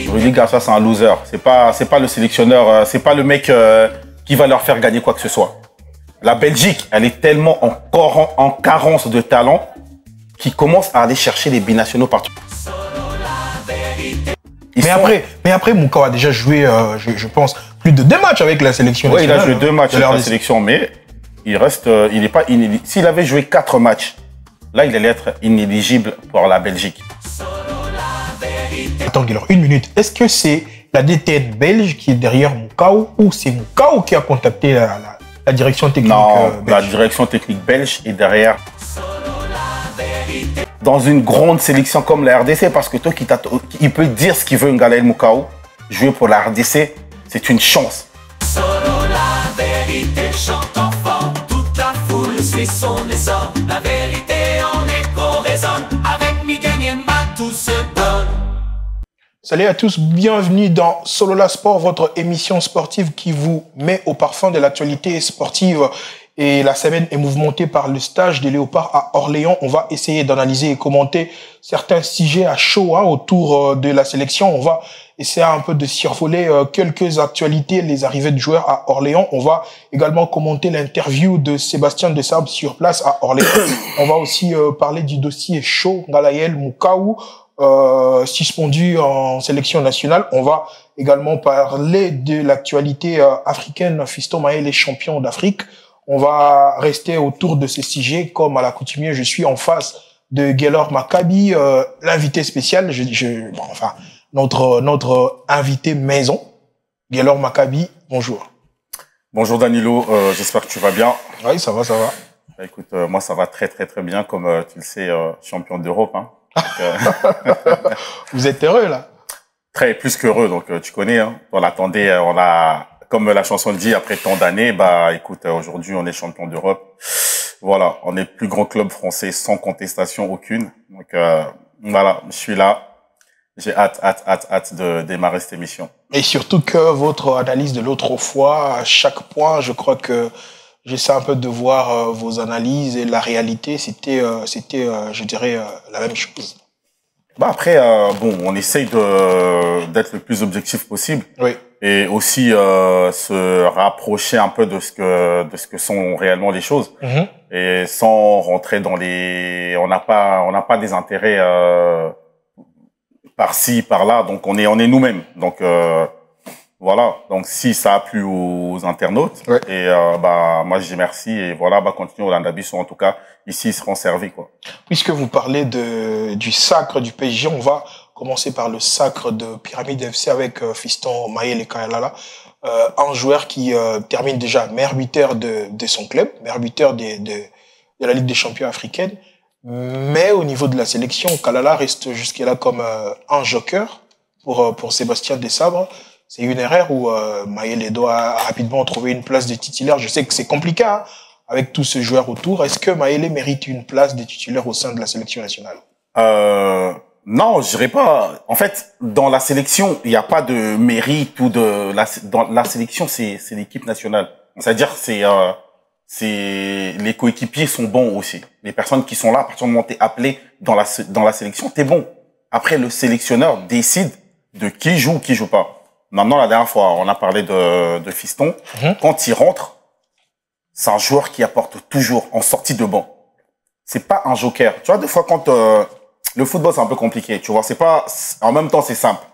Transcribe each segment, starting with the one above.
Rudy Garcia, c'est un loser. C'est pas le sélectionneur, c'est pas le mec qui va leur faire gagner quoi que ce soit. La Belgique, elle est tellement en carence de talent qu'ils commencent à aller chercher les binationaux partout. Mais après, Moukao a déjà joué, je pense, plus de 2 matchs avec la sélection nationale. Oui, il a joué 2 matchs avec la sélection, mais il reste, il n'est pas inéligible. S'il avait joué 4 matchs, là, il allait être inéligible pour la Belgique. Attends, alors, 1 minute. Est-ce que c'est la DTN belge qui est derrière Moukao ou c'est Moukao qui a contacté la direction technique belge? La direction technique belge est derrière. Dans une grande sélection comme la RDC, parce que toi, il peut dire ce qu'il veut, Ngalaël Moukao, jouer pour la RDC, c'est une chance. Solo la vérité chante enfant, toute la foule suit son essor. La vérité en écho résonne, avec Miguel Niemba tout se donne. Salut à tous, bienvenue dans Solola Sport, votre émission sportive qui vous met au parfum de l'actualité sportive. Et la semaine est mouvementée par le stage des Léopards à Orléans. On va essayer d'analyser et commenter certains sujets à chaud autour de la sélection. On va essayer un peu de survoler quelques actualités, les arrivées de joueurs à Orléans. On va également commenter l'interview de Sébastien Desabre sur place à Orléans. On va aussi parler du dossier chaud, Ngalaël Moukao, suspendu en sélection nationale. On va également parler de l'actualité africaine. Fiston Mayele est champion d'Afrique. On va rester autour de ces sujets. Comme à l'accoutumée, je suis en face de Gaylor Maccabi, l'invité spécial, notre invité maison. Gaylor Maccabi, bonjour. Bonjour Danilo, j'espère que tu vas bien. Oui, ça va, ça va. Bah, écoute, moi ça va très bien, comme tu le sais, champion d'Europe. Hein. Vous êtes heureux là? Plus qu'heureux, donc tu connais. Hein. On l'attendait, on a... Comme la chanson le dit, après tant d'années, bah écoute, aujourd'hui on est champion d'Europe. Voilà, on est le plus grand club français sans contestation aucune. Donc voilà, je suis là. J'ai hâte de démarrer cette émission. Et surtout que votre analyse de l'autre fois, à chaque point, je crois que j'essaie un peu de voir vos analyses et la réalité, c'était, je dirais, la même chose. Bah après, bon, on essaye d'être le plus objectif possible. Oui. Et aussi se rapprocher un peu de ce que sont réellement les choses. Mm-hmm. Et sans rentrer dans les, on n'a pas des intérêts par-ci, par-là. Donc on est nous-mêmes. Donc voilà. Donc si ça a plu aux internautes, ouais. Et bah moi je dis merci et voilà, bah continuez au Landabisson. En tout cas ici ils seront servis quoi. Puisque vous parlez du sacre du PSG, on va commencer par le sacre de Pyramide FC avec Fiston Mayele Kayalala, un joueur qui termine déjà meilleur buteur de son club, meilleur buteur de la Ligue des Champions africaine. Mais au niveau de la sélection, Kayalala reste jusque-là comme un joker pour Sébastien Desabre. C'est une erreur où Mayele doit rapidement trouver une place de titulaire. Je sais que c'est compliqué hein, avec tous ces joueurs autour. Est-ce que Mayele mérite une place de titulaire au sein de la sélection nationale? Non, je dirais pas. En fait, dans la sélection, il n'y a pas de mérite ou dans la sélection, c'est l'équipe nationale. C'est-à-dire, les coéquipiers sont bons aussi. Les personnes qui sont là, à partir du moment où t'es appelé dans la sélection, t'es bon. Après, le sélectionneur décide de qui joue ou qui joue pas. Maintenant, la dernière fois, on a parlé de Fiston. Mm-hmm. Quand il rentre, c'est un joueur qui apporte toujours en sortie de banc. C'est pas un joker. Tu vois, des fois, quand le football, c'est un peu compliqué, tu vois. C'est pas, en même temps, c'est simple.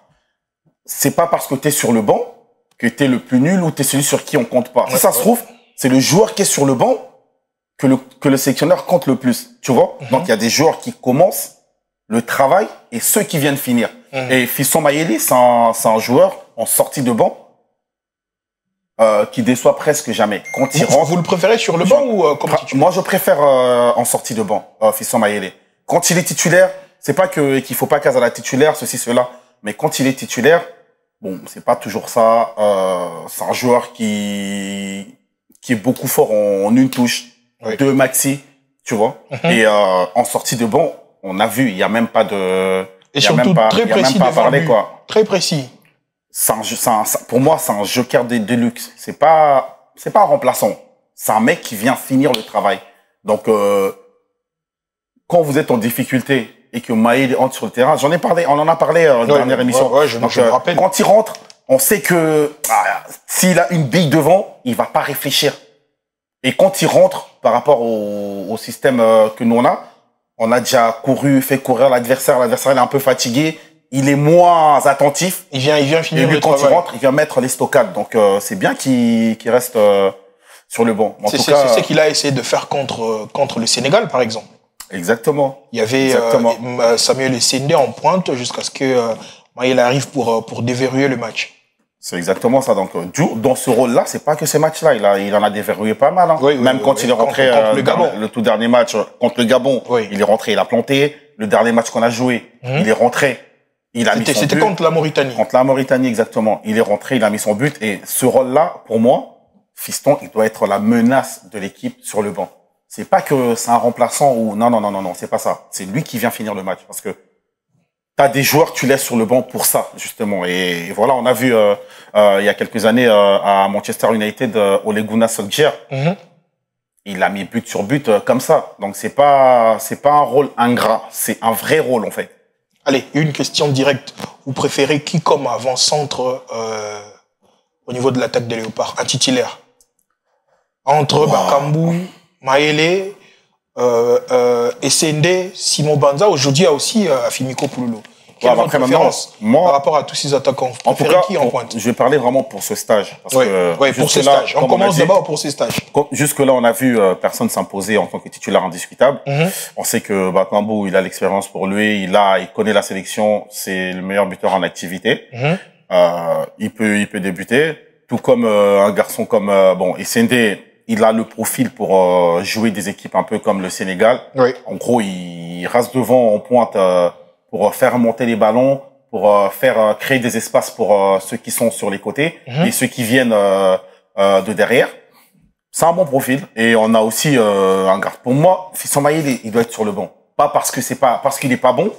C'est pas parce que t'es sur le banc que t'es le plus nul ou t'es celui sur qui on compte pas. Si ça se trouve, c'est le joueur qui est sur le banc que le sélectionneur compte le plus, tu vois. Mm-hmm. Donc, il y a des joueurs qui commencent le travail et ceux qui viennent finir. Mm-hmm. Et Fiston Mayele, c'est un joueur en sortie de banc qui déçoit presque jamais. Quand il rentre, vous le préférez sur le banc ou comme titulaire? Moi, je préfère en sortie de banc, Fiston Mayele. Quand il est titulaire, c'est pas qu'il faut pas caser à la titulaire, ceci, cela. Mais quand il est titulaire, bon, c'est pas toujours ça. C'est un joueur qui est beaucoup fort en une touche, oui. 2 maxi, tu vois. Mm-hmm. Et en sortie de banc, on a vu, il y a même pas de... Et surtout très précis devant parler, quoi. Très précis. Pour moi, c'est un joker de luxe. C'est pas un remplaçant. C'est un mec qui vient finir le travail. Donc, quand vous êtes en difficulté et que Maïl entre sur le terrain, j'en ai parlé, on en a parlé dans la dernière émission. Ouais, je me rappelle. Quand il rentre, on sait que s'il a une bille devant, il va pas réfléchir. Et quand il rentre, par rapport au système que nous on a déjà couru, fait courir l'adversaire il est un peu fatigué, il est moins attentif. Il vient finir le quand travail. il rentre, il vient mettre les stockades. Donc c'est bien qu'il reste sur le banc. C'est ce qu'il a essayé de faire contre le Sénégal, par exemple. Exactement. Il y avait Samuel Essendé en pointe jusqu'à ce que Maïl arrive pour déverrouiller le match. C'est exactement ça. Donc, dans ce rôle-là, c'est pas que ces matchs-là. Il en a déverrouillé pas mal. Hein. Même quand il est rentré contre le Gabon. Le tout dernier match contre le Gabon, il est rentré, il a planté. Le dernier match qu'on a joué, il est rentré, il a mis son but. C'était contre la Mauritanie. Contre la Mauritanie, exactement. Il est rentré, il a mis son but. Et ce rôle-là, pour moi, Fiston, il doit être la menace de l'équipe sur le banc. C'est pas que c'est un remplaçant ou non, c'est pas ça. C'est lui qui vient finir le match parce que t'as des joueurs que tu laisses sur le banc pour ça, justement. Et voilà, on a vu il y a quelques années à Manchester United, Ole Gunnar Solskjaer. Il a mis but sur but comme ça. Donc c'est pas un rôle ingrat, c'est un vrai rôle en fait. Allez, une question directe. Vous préférez qui comme avant-centre au niveau de l'attaque des Léopards? Un titulaire entre Bakambu, Maele, Essendé, Simon Banza. Aujourd'hui, il y a aussi Afimiko Pouloulou. Quelle est votre préférence par rapport à tous ces attaquants? Vous préférez qui en pointe? Je vais parler vraiment pour ce stage. Oui, pour ce stage. On commence d'abord pour ce stage. Jusque-là, on a vu personne s'imposer en tant que titulaire indiscutable. On sait que Bakambu, il a l'expérience pour lui, il connaît la sélection, c'est le meilleur buteur en activité. Il peut débuter. Tout comme un garçon comme Essendé, il a le profil pour jouer des équipes un peu comme le Sénégal. En gros, il reste devant en pointe pour faire monter les ballons, pour créer des espaces pour ceux qui sont sur les côtés et ceux qui viennent de derrière. C'est un bon profil. Et on a aussi un garde. Pour moi, Fiston Maïl, il doit être sur le banc. Pas parce qu'il est pas bon,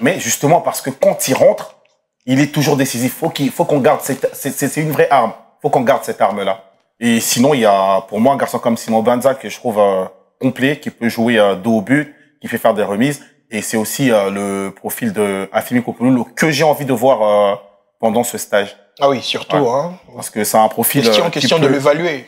mais justement parce que quand il rentre, il est toujours décisif. Faut qu'on garde c'est une vraie arme. Faut qu'on garde cette arme-là. Et sinon, il y a, pour moi, un garçon comme Simon Banza que je trouve complet, qui peut jouer dos au but, qui fait faire des remises. Et c'est aussi le profil de Afimiko Pouloulou que j'ai envie de voir pendant ce stage. Ah oui, surtout. Ouais. Hein. Parce que c'est un profil... Question de l'évaluer.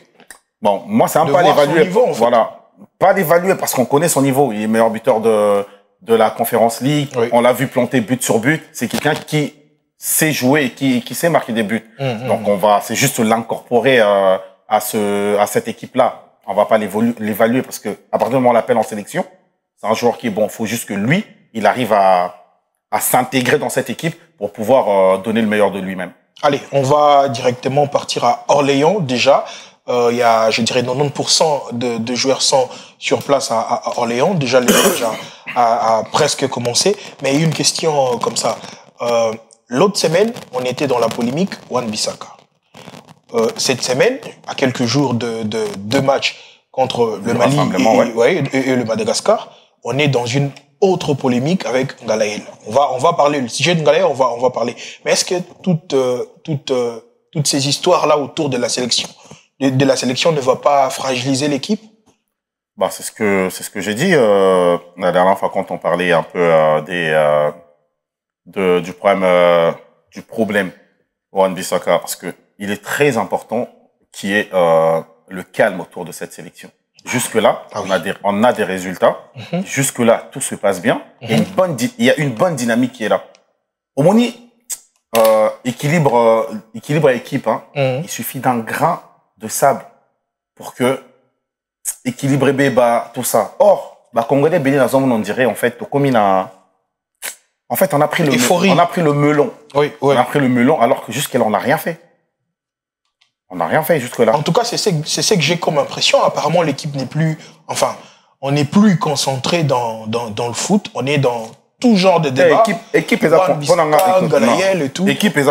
Bon, moi, c'est un pas l'évaluer. En fait. Voilà. Pas l'évaluer parce qu'on connaît son niveau. Il est meilleur buteur de la Conference League. On l'a vu planter but sur but. C'est quelqu'un qui sait jouer et qui sait marquer des buts. Donc, c'est juste l'incorporer à cette équipe-là. On va pas l'évaluer parce que à partir du moment où on l'appelle en sélection, c'est un joueur qui est bon. Faut juste que lui, il arrive à s'intégrer dans cette équipe pour pouvoir donner le meilleur de lui-même. Allez, on va directement partir à Orléans déjà. Il y a, je dirais, 90% de joueurs sont sur place à Orléans. Déjà, le match a presque commencé. Mais une question comme ça. L'autre semaine, on était dans la polémique Wan-Bissaka. Cette semaine, à quelques jours de deux matchs contre le Mali et le Madagascar, on est dans une autre polémique avec Ngalaël. On va parler, le sujet de Ngalaël, on va parler. Mais est-ce que toutes ces histoires-là autour de la sélection, ne va pas fragiliser l'équipe? C'est ce que j'ai dit la dernière fois quand on parlait un peu du problème Wan-Bissaka, parce que il est très important qu'il y ait le calme autour de cette sélection. Jusque-là, on a des résultats. Jusque-là, tout se passe bien. Il y a une bonne dynamique qui est là. Omoni, équilibre équipe. Il suffit d'un grain de sable pour que équilibrer tout ça. Or, Congolais Bénin la zone, on dirait en fait comme on a pris le melon. On a pris le melon alors que jusqu'à là on n'a rien fait. On n'a rien fait jusque-là. En tout cas, c'est ce que j'ai comme impression. Apparemment, l'équipe n'est plus... Enfin, on n'est plus concentré dans le foot. On est dans tout genre de débat. L'équipe est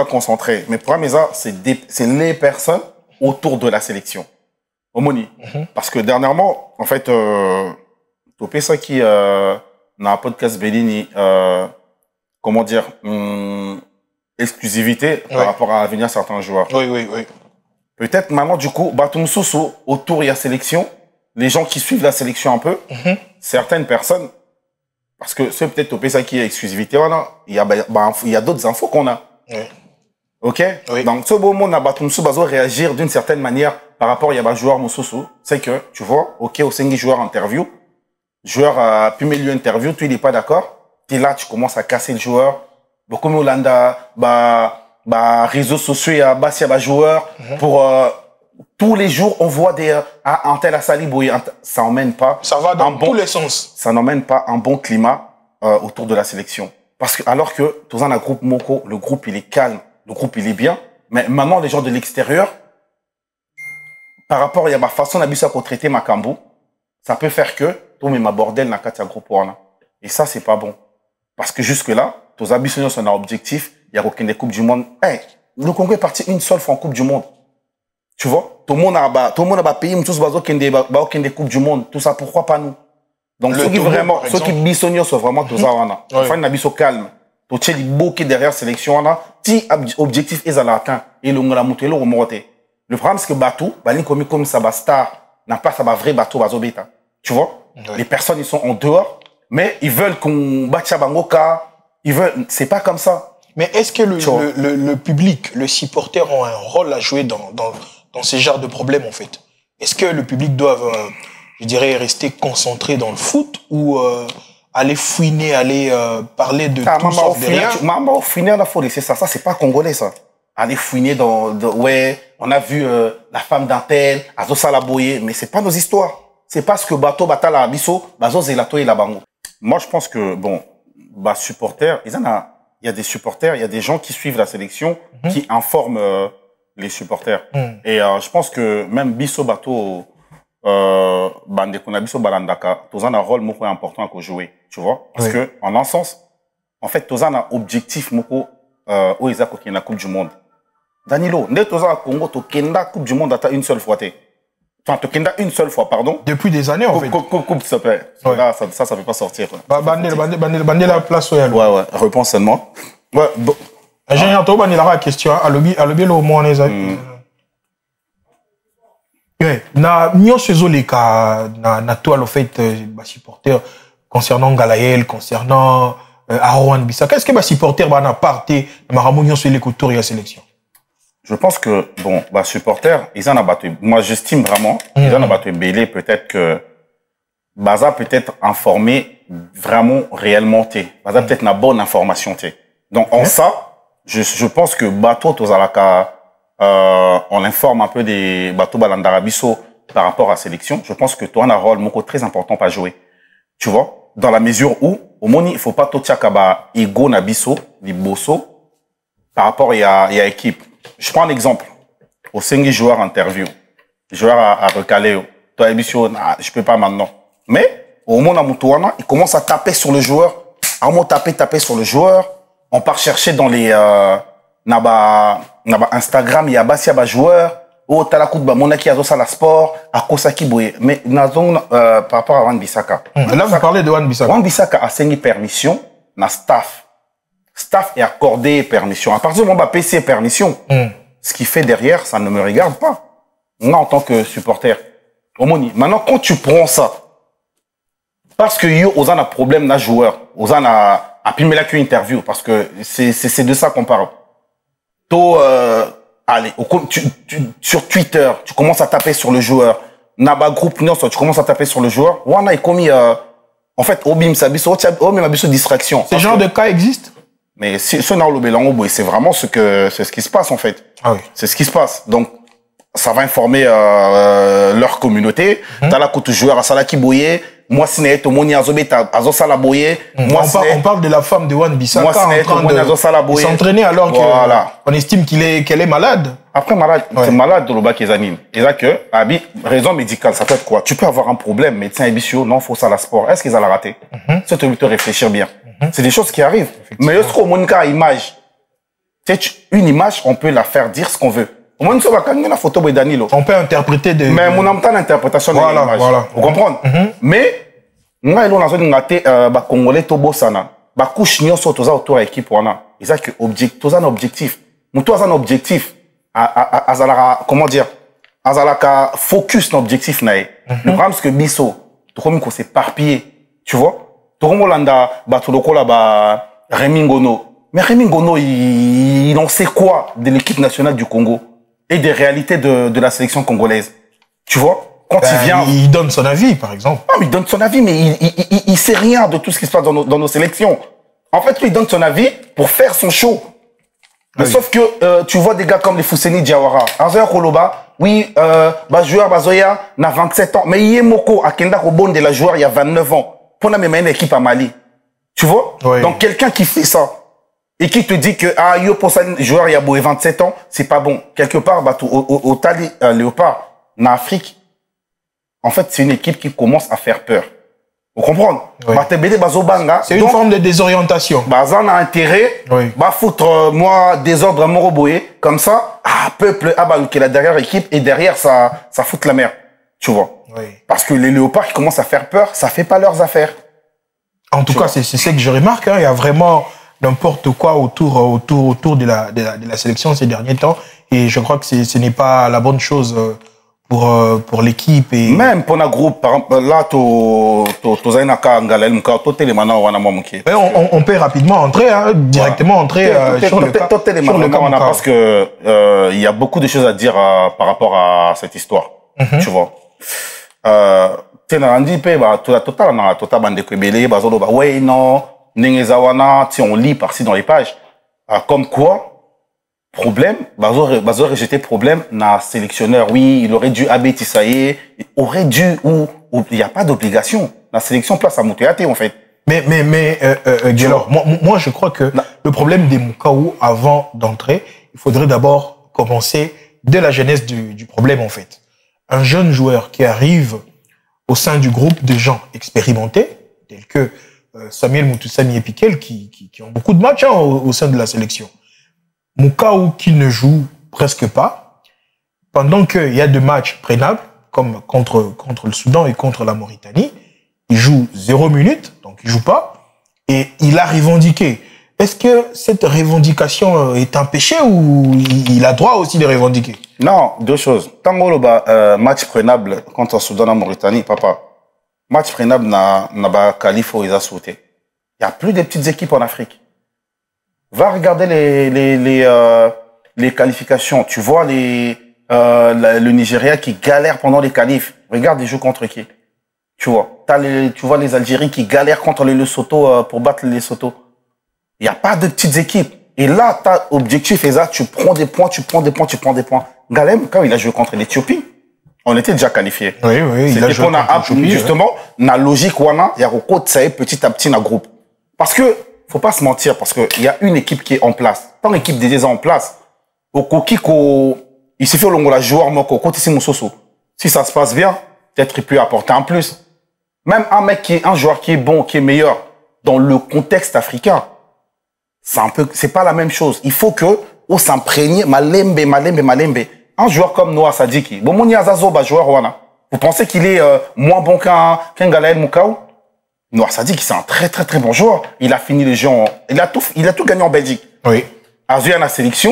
concentrée. Mais pour moi, c'est les personnes autour de la sélection. Omoni. Parce que dernièrement, en fait, Topé ça qui dans un podcast Bellini, comment dire, exclusivité par rapport à venir certains joueurs. Oui. Peut-être maintenant, du coup, Batum Soso, autour il y a sélection. Les gens qui suivent la sélection un peu, certaines personnes, parce que c'est peut-être au PSA qui est exclusivité, il y a d'autres infos qu'on a. Oui. Ok? Oui. Donc, ce moment, on a besoin de réagir d'une certaine manière par rapport à un joueur Moussousou. C'est que, tu vois, ok, au 5 joueur interview, joueur a pu mettre l'interview, tu n'es pas d'accord. Tu es là, tu commences à casser le joueur. Beaucoup de Hollanda, réseaux sociaux, il y a joueur. Pour tous les jours, on voit des un tel Assali Boye. Ça n'emmène pas. Ça va dans tous les sens. Ça n'emmène pas un bon climat autour de la sélection. Parce que, alors que, dans un groupe Moko, le groupe, il est calme. Le groupe, il est bien. Mais maintenant, les gens de l'extérieur, par rapport à ma façon d'habitude à traiter ma Kambu, ça peut faire que, tout mais ma bordel n'a qu'à groupe. Et ça, c'est pas bon. Parce que jusque-là, tous les habitudes sont un objectif. Il y a aucune des Coupes du Monde. Hey, le Congo est parti une seule fois en Coupe du Monde. Tu vois? Tout le monde a payé, tous aucun des Coupes du Monde. Tout ça, pourquoi pas nous? Donc, ceux qui vraiment, ceux qui bisonnent sont vraiment tous ça, enfin, ils sont calmes. Tout ce qui est beaucoup derrière la sélection, si objectif est atteint, et le problème, c'est que Batou, comme ça, star, n'a pas ça, vrai Batou, bêta. Tu vois? Les personnes, ils sont en dehors, mais ils veulent qu'on batte Chabangoka, ils veulent, c'est pas comme ça. Mais est-ce que le public, le supporter ont un rôle à jouer dans ces genres de problèmes, en fait? Est-ce que le public doit, je dirais, rester concentré dans le foot ou aller fouiner, aller parler de tout sauf de rien? Maman, fouiner, il faut laisser ça. Ça, c'est pas congolais, ça. Aller fouiner ouais, on a vu la femme d'un Azo Salaboye, mais c'est pas nos histoires. C'est parce que Bato Batala Abisso, Bazo Zelato et Labango. Moi, je pense que, bon, supporters, il y a des supporters, il y a des gens qui suivent la sélection, qui informent les supporters. Et je pense que même Bisso Bato, bande qu'on a Bisso Balandaka, tous un rôle beaucoup important à jouer, tu vois? Parce que, en un sens, en fait, tous un objectif beaucoup, où ils ont la Coupe du Monde. Danilo, dès tous un Congo, tu la Coupe du Monde à une seule fois, enfin, tu une seule fois, pardon. Depuis des années, en fait. Coupe, ça peut. Là, ça peut pas sortir. Bandé la place où elle. Ouais, réponse seulement. Ouais, bon. Ingénieur, tu as la question, à l'objet, le moins les amis. Na nyo chez les cas na toi le fait supporter concernant Galaël, concernant Aaron Bissaka, qu'est-ce que supporter na parté maramounion sur les coups de la sélection? Je pense que bon supporter ils en a battu. Moi j'estime vraiment ils en a battu belé, peut-être que Baza peut-être informé vraiment réellement Baza peut-être na bonne information donc en ça je pense que bateau tozalaka on informe un peu des bateaux Balandarabiso par rapport à la sélection. Je pense que toi, on a un rôle très important à jouer. Tu vois, dans la mesure où, au moins, il ne faut pas tout tchakaba ego nabiso, les bosso, par rapport à l'équipe. Je prends un exemple. Au 5 joueurs interview, joueur à recaler, toi, Ebisio, je peux pas maintenant. Mais, au moment où il commence à taper sur le joueur, à taper sur le joueur, on part chercher dans les, Instagram, il y a des joueurs, ou Talakout Monaki a la sport, à Kosaki Boye. Mais par rapport à Wan Bissaka. Là, vous parlez de Wan Bissaka. Wan Bissaka a signé permission, na staff. Staff est accordé permission. À partir du moment où PC permission, ce qui fait derrière, ça ne me regarde pas. Moi, en tant que supporter. Maintenant, quand tu prends ça, parce que yo, aux un problème d'un joueur, aux un a pu me une interview, parce que c'est de ça qu'on parle. Allez, sur Twitter, tu commences à taper sur le joueur. Naba groupe, tu commences à taper sur le joueur. Wana est commis, en fait, Obim Sabiso, Obim Abiso distraction. Ce genre de cas existe? Mais ce Naolo Belango, c'est vraiment ce qui se passe, en fait. Ah oui. C'est ce qui se passe. Donc, ça va informer leur communauté. T'as la côte joueur à Salaki Boye. Moi, si n'est Tomoni Azobeta, Azosala Boye. On parle de la femme de Wan Bissaka. Moi, si n'est Tomoni Azosala Boye. S'entraîner alors qu'on estime qu'elle est malade. Après, malade, c'est malade de l'oba qui anime. Et là que, raison médicale, ça peut être quoi? Tu peux avoir un problème, médecin ébissio, non, faut ça la sport. Est-ce qu'ils allaient rater? Ça te réfléchir bien. C'est des choses qui arrivent. Mais est-ce qu'au moins, image, une image, on peut la faire dire ce qu'on veut. Au moins, la photo de Danilo. On peut interpréter de... Mais mon âme, l'interprétation de l'image. Voilà. Vous comprenez? Mais, nous, on a un Congolais, Tobosana. Couche, nous, autour de l'équipe. Ils ont un objectif. Nous, un objectif. Comment dire? Azalaka focus l'objectif. Le problème, c'est que Bisso, comme qu'on s'est éparpillé, tu vois? Toromolanda, Batuloko là-bas, Rémi Ngono. Mais Rémi Ngono, il en sait quoi de l'équipe nationale du Congo et des réalités de la sélection congolaise? Tu vois? Quand il vient... Il donne son avis, par exemple. Non, mais il donne son avis, mais il sait rien de tout ce qui se passe dans nos sélections. En fait, lui, il donne son avis pour faire son show. Mais sauf que tu vois des gars comme les Fousseni Diawara, Azoya Koloba, oui, joueur Bazoya n'a 27 ans, mais Yemoko Akenda Robon de la joueur il y a 29 ans. Pour la même équipe à Mali. Tu vois? Oui. Donc quelqu'un qui fait ça et qui te dit que yo pour ça joueur il y a 27 ans, c'est pas bon. Quelque part, au Tali Léopard, en Afrique, en fait, c'est une équipe qui commence à faire peur. Vous comprenez? Oui. C'est une forme de désorientation. Bazan a intérêt, foutre moi désordre à Moroboé, comme ça, peuple qui est la dernière équipe et derrière ça fout la merde. Tu vois? Oui. Parce que les léopards qui commencent à faire peur, ça fait pas leurs affaires. En tout cas, c'est ce que je remarque. Hein. Il y a vraiment n'importe quoi autour de la sélection ces derniers temps. Et je crois que ce n'est pas la bonne chose pour l'équipe. Et... Même pour un groupe, par exemple, là, on peut rapidement entrer, hein, directement entrer sur le cas. Parce que il y a beaucoup de choses à dire par rapport à cette histoire. Tu vois. On lit par-ci dans les pages. Comme quoi, problème, Bazo rejeté problème, na sélectionneur, oui, il aurait dû Abetisaye, il aurait dû, ou il n'y a pas d'obligation. La sélection place à Moutéate, en fait. Mais Guélor, moi, je crois que le problème des Moukao, avant d'entrer, il faudrait d'abord commencer dès la genèse du problème, en fait. Un jeune joueur qui arrive au sein du groupe de gens expérimentés, tels que Samuel Moutoussami et Piquel, qui ont beaucoup de matchs au sein de la sélection. Moukao qui ne joue presque pas, pendant qu'il y a des matchs prénables, comme contre le Soudan et contre la Mauritanie, il joue 0 minutes, donc il joue pas, et il a revendiqué. Est-ce que cette revendication est un péché ou il a droit aussi de revendiquer? Non, deux choses. Tant que match prénable contre le Soudan et la Mauritanie, papa, match prénable n'a pas qualifié ils a sauté. Il n'y a plus de petites équipes en Afrique. Va regarder les qualifications. Tu vois le Nigeria qui galère pendant les qualifs. Regarde, ils jouent contre qui? Tu vois. Tu vois les Algériens qui galèrent contre le Lesotho pour battre le Lesotho. Il n'y a pas de petites équipes. Et là, ta objectif est ça, tu prends des points, tu prends des points. Galem, quand il a joué contre l'Éthiopie, on était déjà qualifiés. Oui, il a joué contre l'Éthiopie. Justement, la logique, il y a petit à petit dans le groupe. Parce que, faut pas se mentir, parce qu'il y a une équipe qui est en place. Tant l'équipe déjà en place, au Kokiko, il suffit de la joueur, si ça se passe bien, peut-être il peut apporter un plus. Même un joueur qui est bon, qui est meilleur, dans le contexte africain, c'est pas la même chose. Il faut que, on s'imprègne, malembe. Un joueur comme Noah Sadiki, vous pensez qu'il est moins bon qu'un Galaël Moukao? Noah Sadiki, c'est un très très très bon joueur. Il a fini les jeux, il a tout gagné en Belgique. Oui. Azuya la sélection,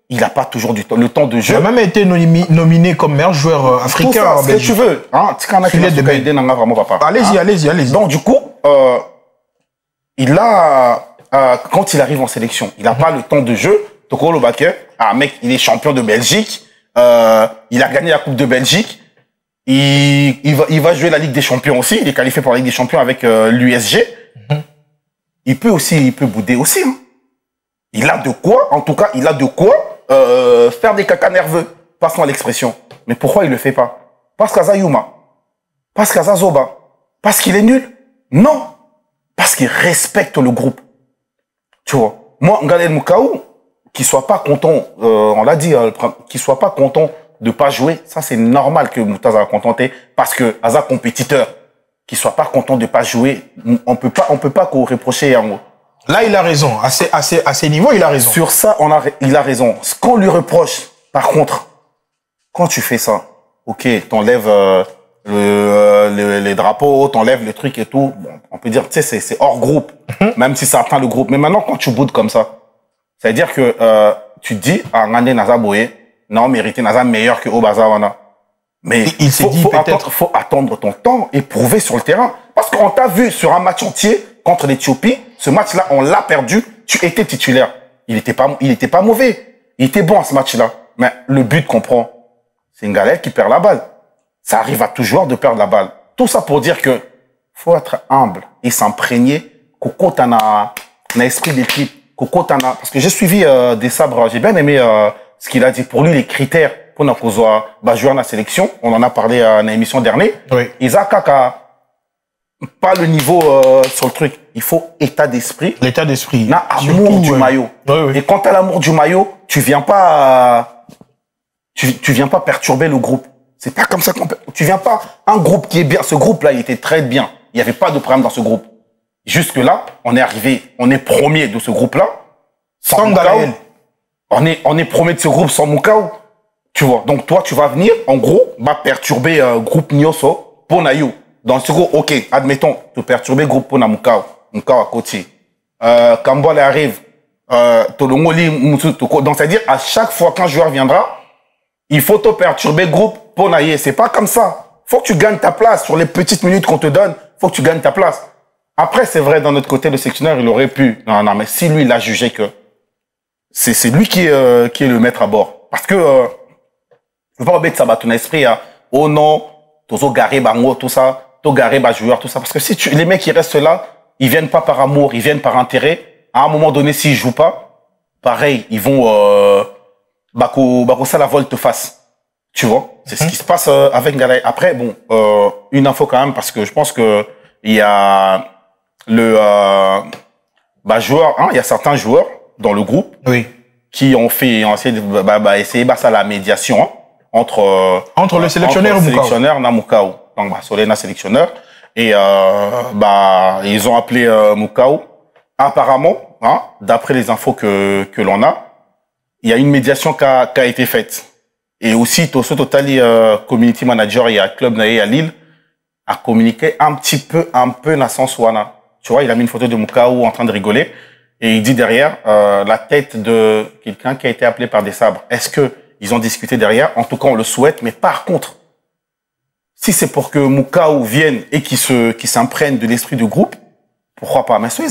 il n'a pas toujours le temps de jeu. Il a même été nominé comme meilleur joueur africain ça, en Belgique. Ce que tu veux. Hein? Allez-y. Donc du coup, quand il arrive en sélection, il n'a pas le temps de jeu. Tokolo Baker, mec, il est champion de Belgique. Il a gagné la Coupe de Belgique. Il va jouer la Ligue des Champions aussi. Il est qualifié pour la Ligue des Champions avec l'USG. Il peut bouder aussi. Hein. Il a de quoi, en tout cas, faire des caca nerveux. Passe-moi l'expression. Mais pourquoi il le fait pas? Parce qu'Aza Yuma. Parce qu'Aza Zoba. Parce qu'il est nul? Non. Parce qu'il respecte le groupe. Tu vois. Moi, Ngalel Moukao, qu'il soit pas content, on l'a dit, qu'il soit pas content de pas jouer, ça c'est normal que Moutaza a contenté, parce que Aza compétiteur, qu'il soit pas content de pas jouer, on peut pas reprocher en haut. Là, il a raison. À ces niveaux, il a raison. Sur ça, il a raison. Ce qu'on lui reproche, par contre, quand tu fais ça, ok, t'enlèves les drapeaux, t'enlèves le truc et tout, bon, on peut dire, tu sais, c'est hors groupe, même si ça atteint le groupe. Mais maintenant, quand tu boudes comme ça, ça veut dire que tu te dis, Ngande Naza Boye, non, mérité Naza meilleur que Obazawana. Mais il faut attendre ton temps et prouver sur le terrain. Parce qu'on t'a vu sur un match entier, contre l'Éthiopie, ce match-là, on l'a perdu. Tu étais titulaire. Il était pas mauvais. Il était bon à ce match-là. Mais le but qu'on prend, c'est Ngalel qui perd la balle. Ça arrive à tout joueur de perdre la balle. Tout ça pour dire que faut être humble et s'imprégner. Coco, t'en as un esprit d'équipe. Coco, t'en as, parce que j'ai suivi des sabres. J'ai bien aimé ce qu'il a dit. Pour lui, les critères pour nous jouer dans la sélection, on en a parlé à une émission dernière. Oui. Isaac a pas le niveau sur le truc. Il faut état d'esprit. L'état d'esprit. Amour du maillot. Oui, oui. Et quand tu as l'amour du maillot, tu viens pas tu viens pas perturber le groupe. C'est pas comme ça qu'on peut. Tu viens pas un groupe qui est bien. Ce groupe-là, il était très bien. Il y avait pas de problème dans ce groupe. Jusque là, on est arrivé, on est premier de ce groupe-là. Sans Galaël. On est premier de ce groupe sans Moukao. Tu vois. Donc toi, tu vas venir, en gros, perturber groupe Nyoso pour Nayo. Dans ce groupe, ok, admettons, te perturber groupe pour Moukao. Moukao à côté. Kambole arrive. Tolongoli, Moussou, Toko. Donc c'est-à-dire, à chaque fois qu'un joueur viendra, il faut te perturber groupe pour Naye. C'est pas comme ça. Faut que tu gagnes ta place. Sur les petites minutes qu'on te donne, faut que tu gagnes ta place. Après, c'est vrai, d'un autre côté, le sectionnaire, il aurait pu. Non, mais si lui, il a jugé que c'est lui qui est le maître à bord. Parce que, faut pas oublier de ça, ton esprit, oh non, tozo garé, bango, tout ça, to garé, joueur, tout ça. Parce que si les mecs qui restent là, ils viennent pas par amour, ils viennent par intérêt. À un moment donné, s'ils jouent pas, pareil, ils vont, ça la volte-face. Tu vois? C'est ce qui se passe avec Galaï. Après, bon, une info quand même, parce que je pense que il y a le joueur, il y a certains joueurs dans le groupe qui ont essayé ça la médiation entre le sélectionneur et Moukao. Donc Solena sélectionneur et ils ont appelé Moukao. Apparemment, d'après les infos que l'on a, il y a une médiation qui a été faite. Et aussi Tosso Totali community manager et à Club Naé à Lille a communiqué un peu dans sens wana. Tu vois, il a mis une photo de Moukao en train de rigoler et il dit derrière la tête de quelqu'un qui a été appelé par des sabres. Est-ce que ils ont discuté derrière? En tout cas, on le souhaite. Mais par contre, si c'est pour que Moukao vienne et qu'il s'imprègne de l'esprit du groupe, pourquoi pas? Mais si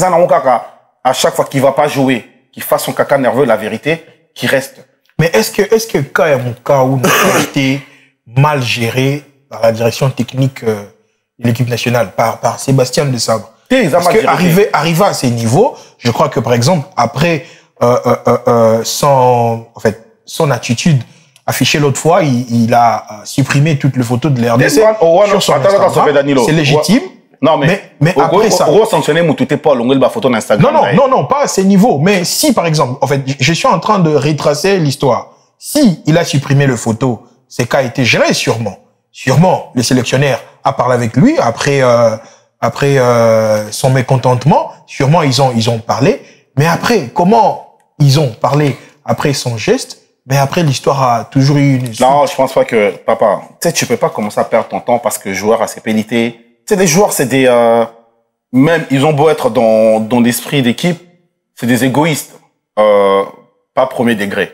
à chaque fois qu'il va pas jouer, qu'il fasse son caca nerveux, la vérité, qu'il reste. Mais est-ce que quand Moukao n'a été mal géré par la direction technique de l'équipe nationale, par Sébastien de Sabre? Parce que arrivé à ces niveaux, je crois que par exemple, après son attitude affichée l'autre fois, il a supprimé toutes les photos de l'RDC sur son Instagram. C'est légitime. Non, mais après ça. Non, pas à ces niveaux. Mais si, par exemple, en fait, je suis en train de retracer l'histoire. Si il a supprimé les photos, c'est qu'a été géré, sûrement. Sûrement, le sélectionneur a parlé avec lui après son mécontentement. Sûrement, ils ont parlé. Mais après, comment ils ont parlé après son geste? Mais après, l'histoire a toujours eu une suite. Non, je pense pas que, papa, tu sais, tu peux pas commencer à perdre ton temps parce que le joueur a ses pénalités. Tu sais, les joueurs, c'est des, même, ils ont beau être dans l'esprit d'équipe, c'est des égoïstes, pas premier degré,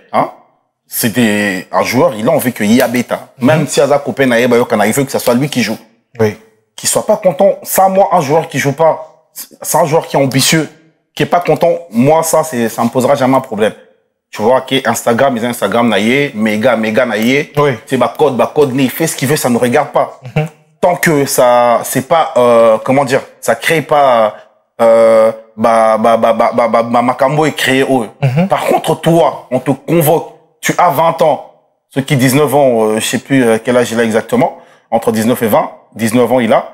C'est un joueur, il a envie qu'il y a bêta. Même si Aza Kopé n'a pas, il veut que ce soit lui qui joue. Oui. Qu'il soit pas content. Ça, moi, un joueur qui joue pas, c'est un joueur qui est ambitieux, qui est pas content. Moi, ça me posera jamais un problème. Tu vois, Instagram, ils ont Instagram naïe, méga naïe. Oui. C'est code, il fait ce qu'il veut, ça ne regarde pas. Tant que c'est pas, ça crée pas, Makambo est créé eux. Par contre, toi, on te convoque, tu as 20 ans, ceux qui 19 ans, je sais plus quel âge il a exactement, entre 19 et 20, 19 ans il a,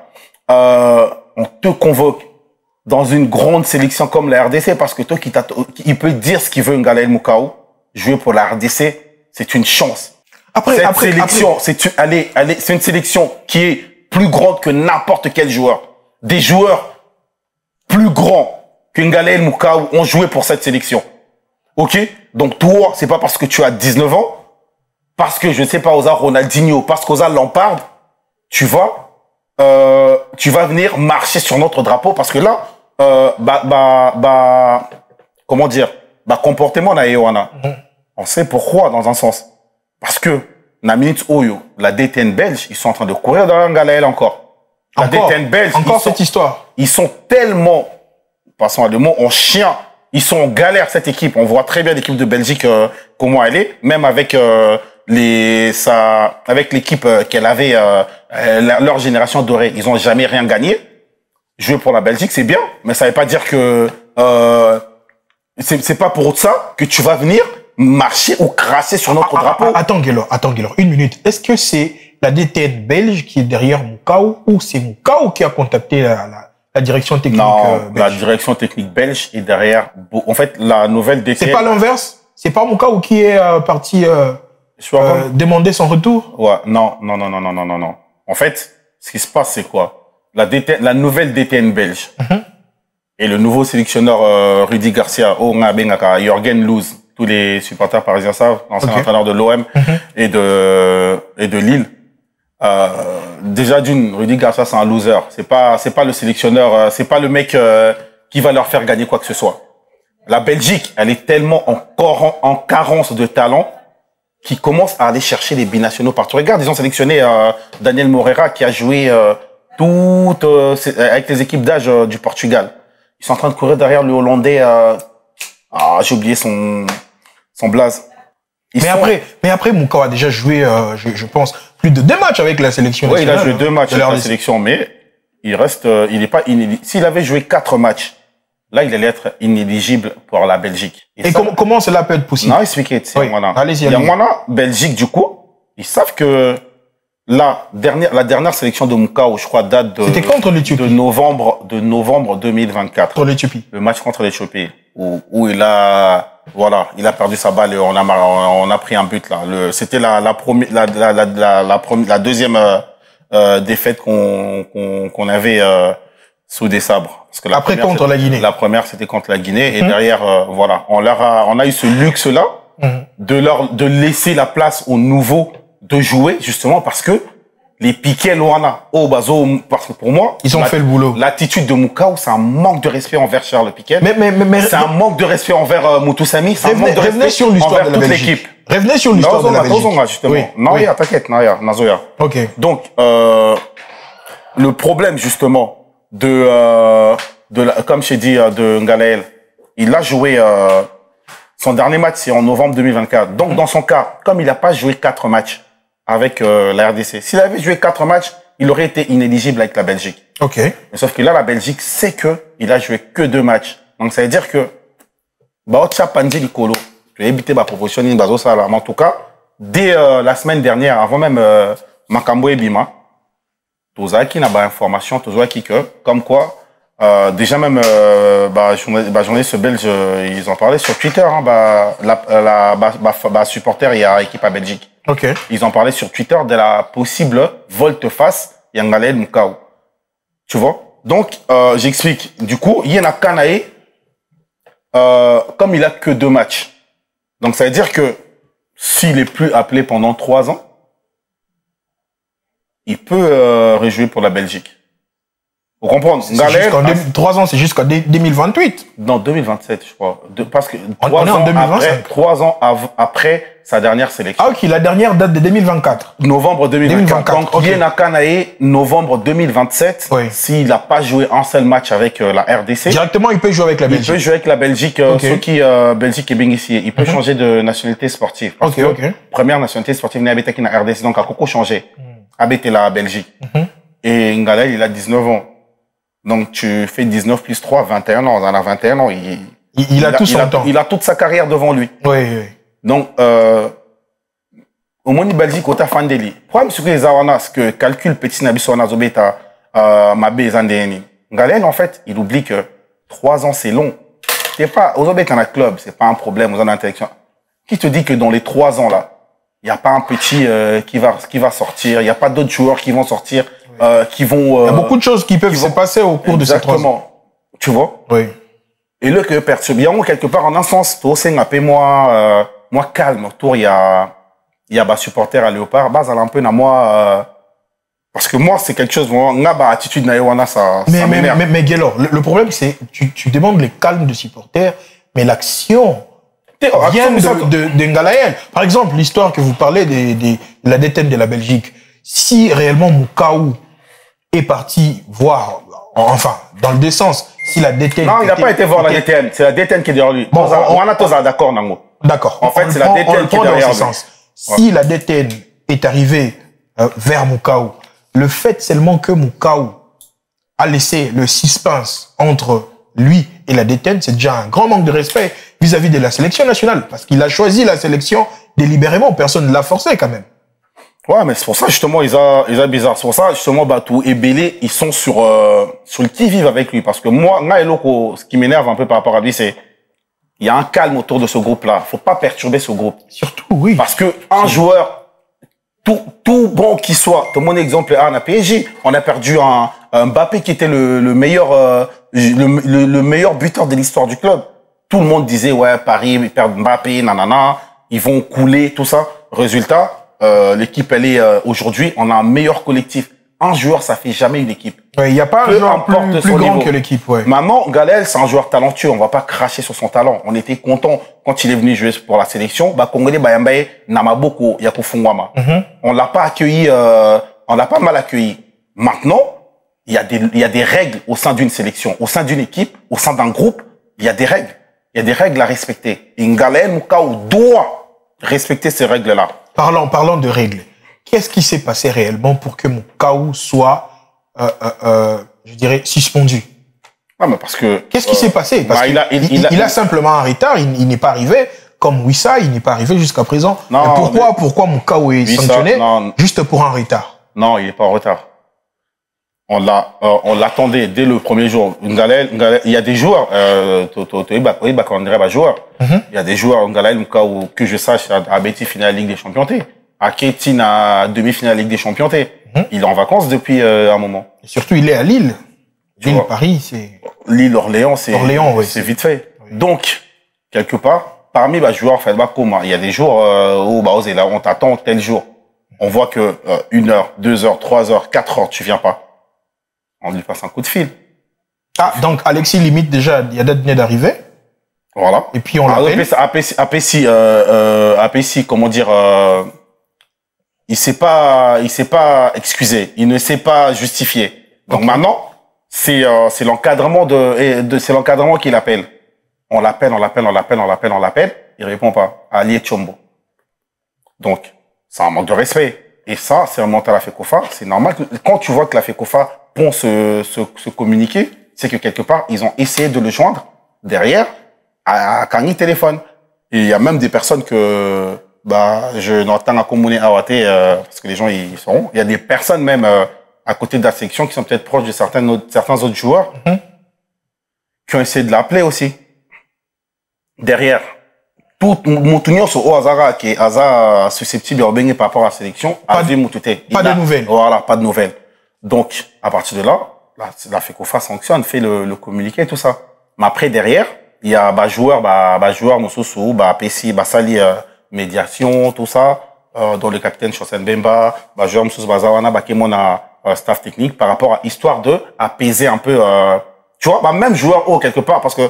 on te convoque dans une grande sélection comme la RDC parce que toi, il peut dire ce qu'il veut, Ngalaël Moukao, jouer pour la RDC, c'est une chance. C'est une sélection qui est plus grande que n'importe quel joueur. Des joueurs plus grands que Ngalaël Moukao ont joué pour cette sélection. Ok? Donc toi, c'est pas parce que tu as 19 ans, parce que je sais pas, Oza Ronaldinho, parce qu'Oza Lampard, tu vas venir marcher sur notre drapeau parce que là, comment dire, comportement na Ewana. On sait pourquoi dans un sens. Parce que na minute Oyo, la DTN belge, ils sont en train de courir dans Ngalaël encore. La DTN belge, cette histoire. Ils sont tellement passons à deux mots, en chien. Ils sont en galère, cette équipe. On voit très bien l'équipe de Belgique, comment elle est. Même avec avec l'équipe qu'elle avait, leur génération dorée, ils ont jamais rien gagné. Jouer pour la Belgique, c'est bien, mais ça veut pas dire que c'est pas pour ça que tu vas venir marcher ou crasser sur notre drapeau. Attends, Guélor, une minute. Est-ce que c'est la DTN belge qui est derrière Moukao ou c'est Moukao qui a contacté la direction technique belge? belge? La direction technique belge est derrière. En fait, la nouvelle DTN... C'est pas l'inverse? C'est pas Moukao qui est parti demander son retour? Ouais, non. En fait, ce qui se passe, c'est quoi? La nouvelle DTN belge et le nouveau sélectionneur Rudy Garcia, Jürgen Loos, tous les supporters parisiens savent, l'ancien entraîneur de l'OM et de Lille. Déjà d'une, Rudy Garcia c'est un loser. C'est pas le sélectionneur, c'est pas le mec qui va leur faire gagner quoi que ce soit. La Belgique, elle est tellement en carence de talent qu'ils commencent à aller chercher les binationaux partout. Regarde, ils ont sélectionné Daniel Moreira qui a joué avec les équipes d'âge du Portugal. Ils sont en train de courir derrière le Hollandais. J'ai oublié son blaze. Mais après, Moukao a déjà joué, je pense, plus de 2 matchs avec la sélection nationale. Oui, il a joué 2 matchs avec la sélection, mais il reste, il n'est pas inéligible. S'il avait joué 4 matchs, là, il allait être inéligible pour la Belgique. Et comment cela peut être possible? Non, expliquez. Allez-y. Yangwana, Belgique, du coup, ils savent que la dernière sélection de Moukao, je crois, date de novembre 2024. Contre l'Éthiopie. Le match contre l'Éthiopie, où il a perdu sa balle et on a pris un but, là. C'était la deuxième, défaite qu'on avait, sous des sabres. Parce que après, contre la Guinée. La première, c'était contre la Guinée. Et derrière, on a eu ce luxe-là de laisser la place aux nouveaux de jouer, justement, parce que les piquets Loana, parce que pour moi, ils ont fait le boulot. L'attitude de Moukao, c'est un manque de respect envers Charles Piquet. Mais c'est un manque de respect envers Moutoussamy. C'est un manque de respect sur l'histoire de la toute Belgique. l'équipe. Revenez sur l'histoire de la Belgique. Justement. Oui. Naya, t'inquiète, Nazoya. Ok. Donc, le problème, justement, comme j'ai dit, de Ngalael, il a joué, son dernier match, c'est en novembre 2024. Donc, dans son cas, comme il n'a pas joué 4 matchs avec la RDC, s'il avait joué 4 matchs, il aurait été inéligible avec la Belgique. Ok. Mais sauf que là, la Belgique sait qu'il a joué que 2 matchs. Donc, ça veut dire que, tu as évité ma proposition, en tout cas, dès la semaine dernière, avant même Makambo et Bima, Tozaki n'a pas information, Tozaki que, comme quoi, déjà même, journaliste belge, ils en parlaient sur Twitter, supporter, il y a équipe à Belgique. Ok. Ils en parlaient sur Twitter de la possible volte-face Yangalael Moukao. Tu vois? Donc, j'explique. Du coup, Yena Kanae, comme il a que 2 matchs. Donc, ça veut dire que s'il est plus appelé pendant 3 ans, il peut rejouer pour la Belgique. Vous comprenez? 3 ans, c'est jusqu'en 2028. Non, 2027, je crois. Parce que on est en 2025. 3 ans après sa dernière sélection. Ah, ok, la dernière date de 2024. Novembre 2024. Donc, okay. Yena Kanae, novembre 2027, oui. S'il n'a pas joué un seul match avec la RDC. Directement, il peut jouer avec la Belgique. Il peut jouer avec la Belgique, ceux qui, Belgique et Bengissi. Il peut changer de nationalité sportive. Ok. Première nationalité sportive, n'est pas la RDC. Donc, à Coco changer. Habiter la Belgique. Et Ngalael, il a 19 ans. Donc, tu fais 19 plus 3, 21 ans. Dans la 21 ans, il a tout son temps. Il a toute sa carrière devant lui. Oui. Donc, au moins, Belgique, au Tafandeli. Le problème, c'est que les Awanas, ce que calcule Petit Nabiswana Zobeta, Mabé Zandéni. Ngalael, en fait, il oublie que 3 ans, c'est long. C'est pas, aux Zobeta dans le club, c'est pas un problème, aux intellectuels. Qui te dit que dans les 3 ans, là, il n'y a pas un petit, qui va sortir, il n'y a pas d'autres joueurs qui vont sortir, qui vont, il y a beaucoup de choses qui peuvent se passer au cours de ces 3 ans. Tu vois? Oui. Et là, que perturbe, quelque part, en un sens, toi, c'est un peu moi calme, autour, il y a des supporters à Léopard, base à un peu, parce que moi, c'est quelque chose, moi, attitude naïwana, ça m'énerve. Mais Guélor, le problème, c'est, tu demandes le calme de supporters, mais l'action vient de Ngalael. Par exemple, l'histoire que vous parlez de la DTN de la Belgique. Si réellement Moukao est parti voir Enfin, dans le deux sens. Si la DTN... Non, il n'a pas été voir la DTN. C'est la DTN qui est derrière lui. Bon, on a tous d'accord, Nango. D'accord. En fait, c'est la DTN qui est derrière lui. Si la DTN est arrivée vers Moukaou, le fait seulement que Moukaou a laissé le suspense entre lui et la DTN, c'est déjà un grand manque de respect vis-à-vis de la sélection nationale. Parce qu'il a choisi la sélection délibérément. Personne ne l'a forcé quand même. Ouais, mais c'est pour ça, justement, ils ont bizarre. C'est pour ça, justement, Batou et Bélé, ils sont sur le qui-vive avec lui. Parce que moi, ce qui m'énerve un peu par rapport à lui, c'est, il y a un calme autour de ce groupe-là. Faut pas perturber ce groupe. Surtout, oui. Parce que un joueur, tout bon qu'il soit, mon exemple est à PSG, on a perdu un Mbappé qui était le meilleur, le meilleur buteur de l'histoire du club. Tout le monde disait, ouais, Paris, ils perdent Mbappé, nanana, ils vont couler, tout ça. Résultat, l'équipe, elle est aujourd'hui, on a un meilleur collectif. Un joueur, ça fait jamais une équipe. Il n'y a pas un joueur plus grand que l'équipe. Ouais. Maintenant, Galel, c'est un joueur talentueux. On va pas cracher sur son talent. On était content quand il est venu jouer pour la sélection. Congolais, Bayambaye, Namaboko, Yakufungwama. On l'a pas accueilli, on l'a pas mal accueilli. Maintenant, il y a des règles au sein d'une sélection, au sein d'une équipe, au sein d'un groupe. Il y a des règles. Il y a des règles à respecter. Et Galel Moukaou doit respecter ces règles-là. Parlons de règles. Qu'est-ce qui s'est passé réellement pour que Moukaou soit, je dirais, suspendu? Ah, mais parce que... Qu'est-ce qui s'est passé? Parce qu'il a simplement un retard, il n'est pas arrivé comme Wissa, il n'est pas arrivé jusqu'à présent. Non, pourquoi Moukaou est sanctionné juste pour un retard? Non, il n'est pas en retard. On l'attendait dès le premier jour. Il y a des joueurs, il y a des joueurs, Moukaou, que je sache, à Betty finale Ligue des Champions. À Kétine, à demi-finale Ligue des Champions. Il est en vacances depuis un moment. Et surtout, il est à Lille. Lille, Paris, c'est... Lille, Orléans, c'est vite fait. Oui. Donc, quelque part, parmi les joueurs, il y a des jours où on t'attend tel jour. On voit que 1 heure, 2 heures, 3 heures, 4 heures, tu viens pas. On lui passe un coup de fil. Ah, donc Alexis limite déjà, il y a date d'arrivée. Voilà. Et puis on l'appelle. APC, comment dire... il s'est pas excusé, il ne s'est pas justifié. Donc maintenant, c'est l'encadrement c'est l'encadrement qui l'appelle. On l'appelle, il répond pas. Ali Tchombo. Donc, c'est un manque de respect. Et ça, c'est remonté à la FECOFA. C'est normal que, quand tu vois que la FECOFA pond se communiquer, c'est que quelque part, ils ont essayé de le joindre derrière à Kani téléphone. Et il y a même des personnes que, je n'entends à communiquer parce que les gens, ils sauront. Il y a des personnes même, à côté de la sélection qui sont peut-être proches de certains autres joueurs, qui ont essayé de l'appeler aussi. Derrière. Tout Moutounio sur Oazara, qui est susceptible de revenir par rapport à la sélection, pas de nouvelles. Voilà, pas de nouvelles. Donc, à partir de là, la FECOFA sanctionne, fait le communiqué et tout ça. Mais après, derrière, il y a, joueur, Moussoussou, Pessi, Sali, médiation, tout ça, dont le capitaine Chosen Bemba, joueur Moussoussou, Bazawana, Bakemona, staff technique, par rapport à histoire de apaiser un peu, tu vois, même joueur quelque part, parce que,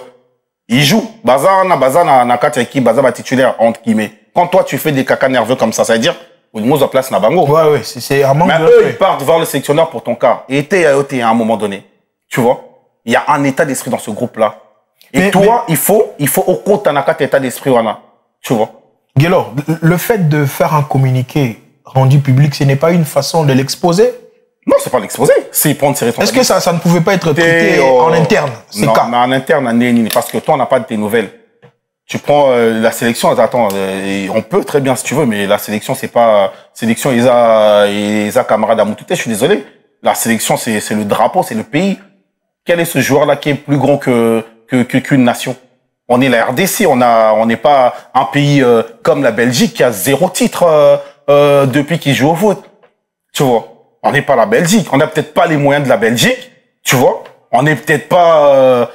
il joue. Bazana, na kati équipe, Bazana titulaire, entre guillemets. Quand toi, tu fais des caca nerveux comme ça veut dire, au niveau de la place, na bango. Ouais, c'est un manque de respect. Mais eux, ils partent voir le sélectionneur pour ton cas. Et t'es à un moment donné. Tu vois? Il y a un état d'esprit dans ce groupe-là. Et il faut au compte d'un état d'esprit, voilà. Tu vois? Guélor, le fait de faire un communiqué rendu public, ce n'est pas une façon de l'exposer? Non, c'est pas l'exposer, c'est prendre ses responsabilités. Est-ce que ça ne pouvait pas être traité en interne, ces cas? Non, mais en interne, parce que toi, on n'a pas de tes nouvelles. Tu prends la sélection, attends, on peut très bien si tu veux, mais la sélection, c'est pas... Sélection, ils ont camarade à Moutouté, je suis désolé. La sélection, c'est le drapeau, c'est le pays. Quel est ce joueur-là qui est plus grand qu'une nation? On est la RDC, on n'est pas un pays comme la Belgique qui a 0 titre depuis qu'il joue au foot. Tu vois? On n'est pas la Belgique. On n'a peut-être pas les moyens de la Belgique, tu vois. On n'est peut-être pas,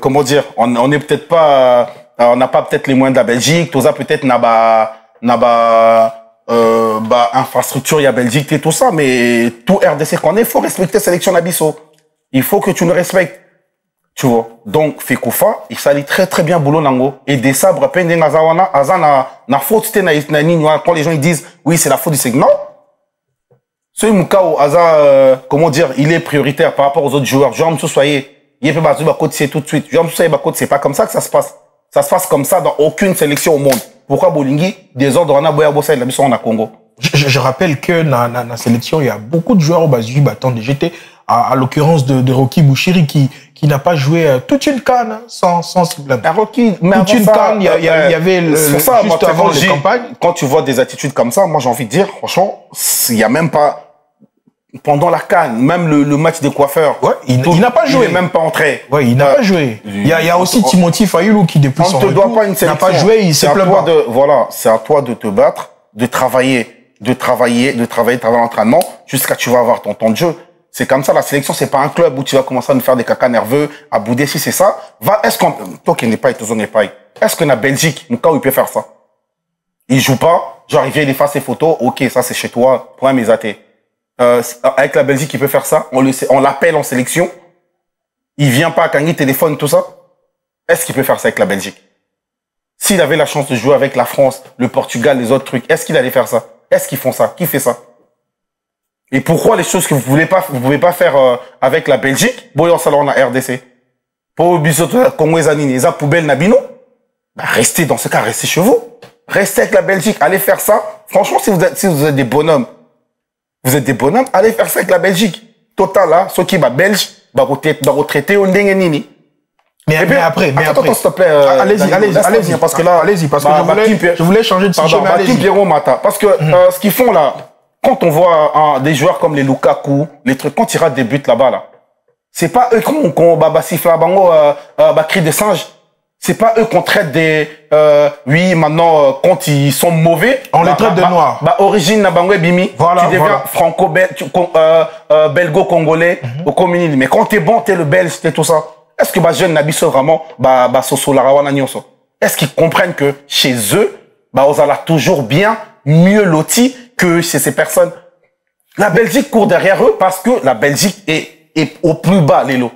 comment dire, on n'est peut-être pas, on n'a pas peut-être les moyens de la Belgique. Tout ça peut-être infrastructure il y a Belgique et tout ça, mais tout RDC qu'on est, faut respecter la sélection d'Abisso. Il faut que tu le respectes, tu vois. Donc FECOFA, il s'allie très très bien boulot nango et des sabres peine ngazawana azana na faute c'était na quand les gens ils disent oui c'est la faute du segment. Ce Moukao, Aza, comment dire, il est prioritaire par rapport aux autres joueurs. Jean Moussouaye, il peut pas c'est tout de suite. Jean Moussouaye, c'est pas comme ça que ça se passe. Ça se passe comme ça dans aucune sélection au monde. Pourquoi Bolingi, désordre, on a Boya Bossa et la mission en a Congo? Je rappelle que dans la sélection, il y a beaucoup de joueurs au Basu battant. J'étais à l'occurrence de Rocky Bouchiri qui n'a pas joué toute une canne sans problème. Rocky, mais toute une canne, il y avait juste avant les campagnes. Quand tu vois des attitudes comme ça, moi j'ai envie de dire, franchement, il n'y a même pas, pendant la canne, même le match des coiffeurs. Ouais, il n'a pas joué. Il n'est même pas entré. Ouais, il n'a pas joué. Il y a aussi Timothy Fayulu qui, depuis son retour, n'a pas joué, il s'est plaint pas. Voilà, c'est à toi de te battre, de travailler l'entraînement jusqu'à tu vas avoir ton temps de jeu. C'est comme ça, la sélection, c'est pas un club où tu vas commencer à nous faire des cacas nerveux, à bouder. Si c'est ça, toi qui n'es pas, est-ce que la Belgique, mon cas où il peut faire ça? Il joue pas, genre il vient, il efface ses photos, ok, ça c'est chez toi, point mes athées. Avec la Belgique, il peut faire ça, on l'appelle en sélection, il vient pas à Kangui, téléphone, tout ça. Est-ce qu'il peut faire ça avec la Belgique? S'il avait la chance de jouer avec la France, le Portugal, les autres trucs, est-ce qu'il allait faire ça? Est-ce qu'ils font ça? Qui fait ça? Et pourquoi les choses que vous pouvez pas faire avec la Belgique, boyon salon à RDC, pour bisoto Congo Zanini, les poubelle Nabino, bah restez dans ce cas, restez chez vous, restez avec la Belgique, allez faire ça. Franchement, si vous êtes des bonhommes, allez faire ça avec la Belgique. Total là, ceux qui belge, retraité au ndengenini. Mais après. Attends, s'il te plaît. Allez-y, parce que je voulais changer de sujet. Parce que ce qu'ils font là, quand on voit des joueurs comme les Lukaku, les trucs, quand ils ratent des buts là-bas, là, c'est pas eux qu'on siffle à bango, cri de singe. C'est pas eux qu'on traite des, oui, maintenant, quand ils sont mauvais. On les traite de noirs. Origine na bango bimi. Voilà, tu deviens belgo-congolais, au communisme. Mais quand t'es bon, t'es le belge, t'es tout ça. Est-ce que jeune Nabiso vraiment, soso larawana nyonso? Est-ce qu'ils comprennent que chez eux, on a toujours bien, mieux loti que chez ces personnes? La Belgique court derrière eux parce que la Belgique est au plus bas, les lots.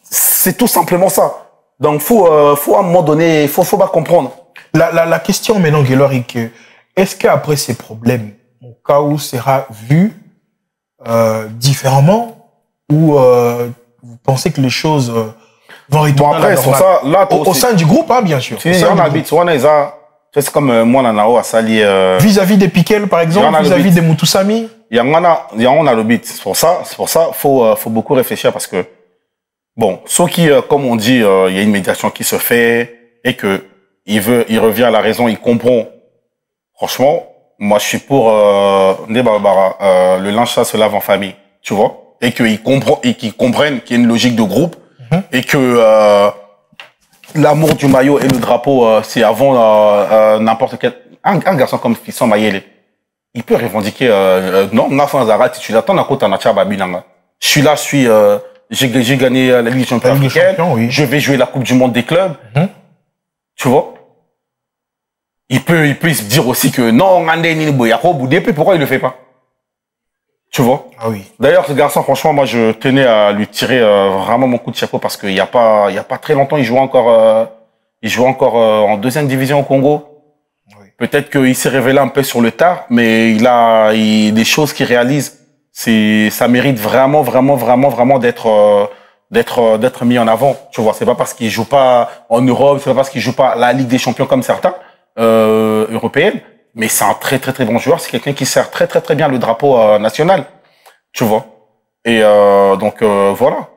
C'est tout simplement ça. Donc, faut à un moment donné, faut pas comprendre. La question maintenant, Guéloric, est-ce qu'après ces problèmes, mon cas où sera vu différemment ou vous pensez que les choses vont retourner à la normale? Ça, là, au sein du groupe, hein, bien sûr. Si on habite, c'est comme moi, Nanao, à Sali. Vis-à-vis des Piquel, par exemple, vis-à-vis des Moutoussami. On a le beat. C'est pour ça, faut beaucoup réfléchir parce que, bon, ceux qui, comme on dit, il y a une médiation qui se fait et que il revient à la raison, il comprend. Franchement, moi, je suis pour, le linge, ça se lave en famille. Tu vois? Et qu'ils comprennent qu'il y a une logique de groupe et que, l'amour du maillot et le drapeau, c'est avant n'importe quel... Un garçon comme Fisson Mayele, il peut revendiquer... non, tu l'attends à côté de Babinanga. Je suis là, j'ai gagné la Ligue des Champions africaine, oui. Je vais jouer la Coupe du Monde des clubs. Tu vois? Il peut se dire aussi que non, pourquoi il le fait pas? Tu vois? Ah oui. D'ailleurs, ce garçon, franchement, moi, je tenais à lui tirer vraiment mon coup de chapeau parce qu'il y a pas très longtemps, il jouait encore en deuxième division au Congo. Oui. Peut-être qu'il s'est révélé un peu sur le tard, mais il a des choses qu'il réalise. Ça mérite vraiment d'être mis en avant. Tu vois, c'est pas parce qu'il joue pas en Europe, c'est pas parce qu'il joue pas la Ligue des Champions comme certains européennes. Mais c'est un très bon joueur. C'est quelqu'un qui sert très bien le drapeau national. Tu vois. Et donc voilà.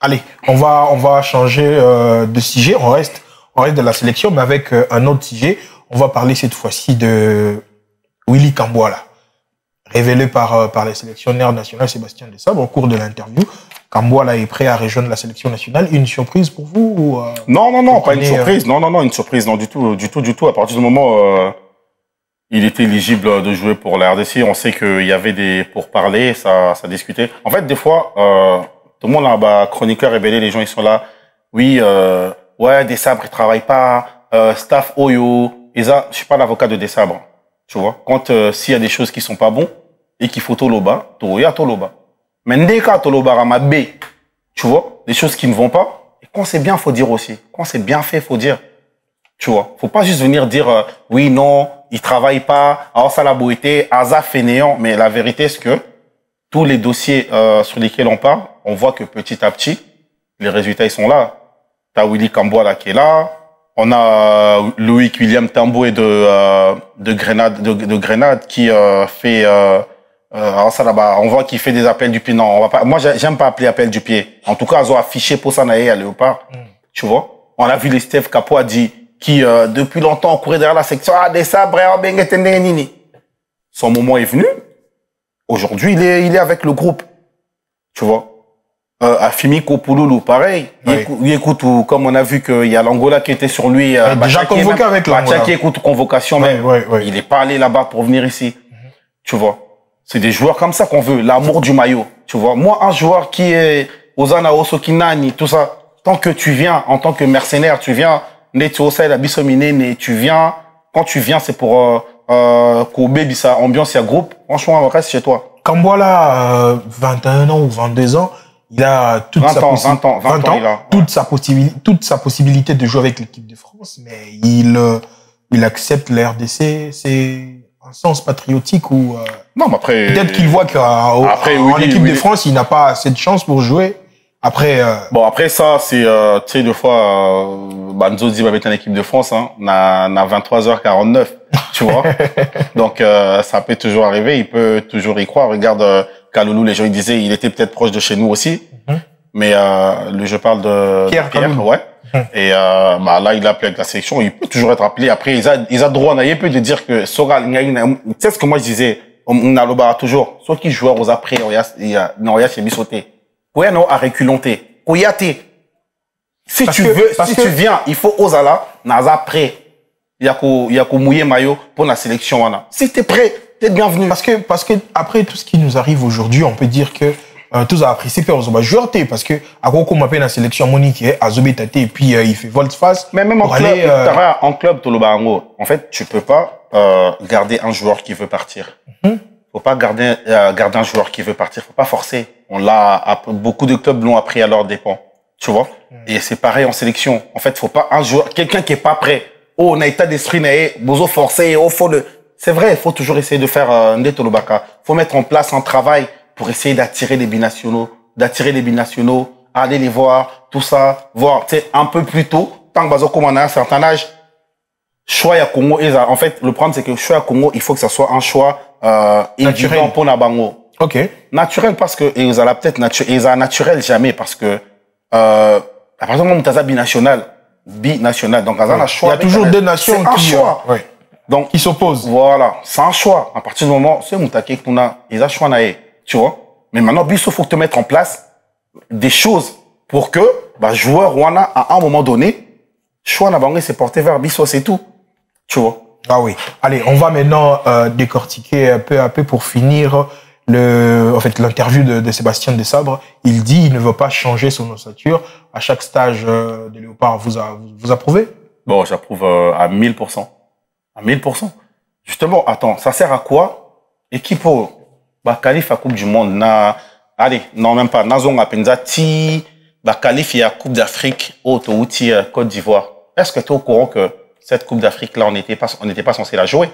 Allez, on va changer de sujet. On reste de la sélection, mais avec un autre sujet. On va parler cette fois-ci de Willy Kambouala, révélé par les sélectionneurs nationaux Sébastien Desabre au cours de l'interview. Kambouala est prêt à rejoindre la sélection nationale. Une surprise pour vous ou, Non, pas une surprise. Non, une surprise, non, du tout. À partir du moment il était éligible de jouer pour la RDC. On sait qu'il y avait des pourparlers, ça discutait. En fait, des fois, tout le monde là, chroniqueur rébellé, les gens ils sont là. Oui, ouais, Desabre il travaille pas. Staff Oyo, Isa, je suis pas l'avocat de Desabre. Tu vois, quand s'il y a des choses qui sont pas bons et qu'il faut toloba, toya toloba. Mais ndeka toloba ramabe, tu vois, des choses qui ne vont pas. Et quand c'est bien, faut dire aussi. Quand c'est bien fait, faut dire. Tu vois, faut pas juste venir dire oui, non, il travaille pas, alors ça la beauté, hasard fainéant. Mais la vérité, c'est que tous les dossiers sur lesquels on parle, on voit que petit à petit, les résultats, ils sont là. T'as Willy Kamboala qui est là. On a Loïc William Tamboué de Grenade qui fait... alors ça là-bas, on voit qu'il fait des appels du pied. Non, on va pas. Moi, j'aime pas appeler appel du pied. En tout cas, ils ont affiché pour ça à Léopard. Tu vois. On a vu les Steph Capo a dit qui depuis longtemps on courait derrière la section. Ah, des sabres, nini. Son moment est venu. Aujourd'hui, il est avec le groupe. Tu vois. Afimi Kopouloulou, pareil. Oui. Il écoute, comme on a vu qu'il y a l'Angola qui était sur lui. Déjà convoqué avec l'Angola. Qui écoute convocation même. Il est pas allé là-bas pour venir ici. Tu vois. C'est des joueurs comme ça qu'on veut. L'amour du maillot. Tu vois. Moi, un joueur qui est Ozana Osokinani, tout ça. Tant que tu viens, en tant que mercenaire, tu viens, tu viens, quand tu viens, c'est pour, Kobe, Bissa, ambiance, il y a groupe. Franchement, reste chez toi. Kamboala, 21 ans ou 22 ans, il a toute 20 sa ans, 20 ans, il a, toute sa possibilité de jouer avec l'équipe de France, mais il accepte la RDC, c'est un sens patriotique ou, non, mais après, peut-être qu'il voit qu'en équipe de France, il n'a pas assez de chance pour jouer. Après, bon, après ça, c'est, tu sais, deux fois, Banzo dit, va mettre en équipe de France, hein, on a 23h49, tu vois. Donc, ça peut toujours arriver, il peut toujours y croire. Regarde, Kaloulou, les gens, ils disaient, il était peut-être proche de chez nous aussi. Mais, je parle de Pierre, ouais. Et, bah, là, il a appelé avec la sélection, il peut toujours être appelé. Après, ils a droit, il peut de dire que Soral, tu sais ce que moi je disais, on a le bar toujours, ceux qui jouent aux après, il y a chez Bissoté. Ouais, non, à reculonter. Koyate. Si tu viens, il faut Ozala, Naza prêt. Il y a qu'au mouiller maillot pour la sélection, voilà. Si t'es prêt, t'es bienvenu. Parce que après tout ce qui nous arrive aujourd'hui, on peut dire que, tous a apprécié Père Ozoba joueur parce que, à quoi qu'on m'appelle la sélection Monique, à Zobétate, et puis, il fait volte-face. Mais même en club, Tolobarango, en fait, tu peux pas, garder un joueur qui veut partir. Faut pas garder un joueur qui veut partir. Faut pas forcer. Beaucoup de clubs l'ont appris à leur dépens. Tu vois? Et c'est pareil en sélection. En fait, faut pas un joueur, quelqu'un qui est pas prêt. Oh, on a état d'esprit, bozo forcé, c'est vrai, il faut toujours essayer de faire, Ndetolobaka. Faut mettre en place un travail pour essayer d'attirer les binationaux, aller les voir, tout ça, voir, tu sais, un peu plus tôt. Tant que bazo, comme on a un certain âge, choix à Congo, en fait, le problème, c'est que choix à Congo, il faut que ça soit un choix, évident pour Nabango. Ok. Naturel parce que, ils ont peut-être naturel jamais parce que, par exemple, Moutaza binational. Donc, il y a toujours deux nations qui, choix. Donc, qui s'opposent. Voilà. C'est un choix. À partir du moment, c'est Moutake qu'on a, ils ont choix naé. Tu vois? Mais maintenant, Bissot, faut te mettre en place des choses pour que, joueur Wana, à un moment donné, choix Nabango s'est porté vers Bissot, c'est tout. Tu vois? Ah oui. Allez, on va maintenant, décortiquer peu à peu pour finir l'interview de Sébastien Desabre. Il dit, il ne veut pas changer son ossature. À chaque stage de Léopard, vous approuvez? Bon, j'approuve à 1000%. À 1000%. Justement, attends, ça sert à quoi? Équipe, qualif à Coupe du Monde, allez, non, même pas, Nazon Apenza, qualif à Coupe d'Afrique, Touti, Côte d'Ivoire. Est-ce que tu es au courant que cette Coupe d'Afrique-là, on n'était pas censé la jouer?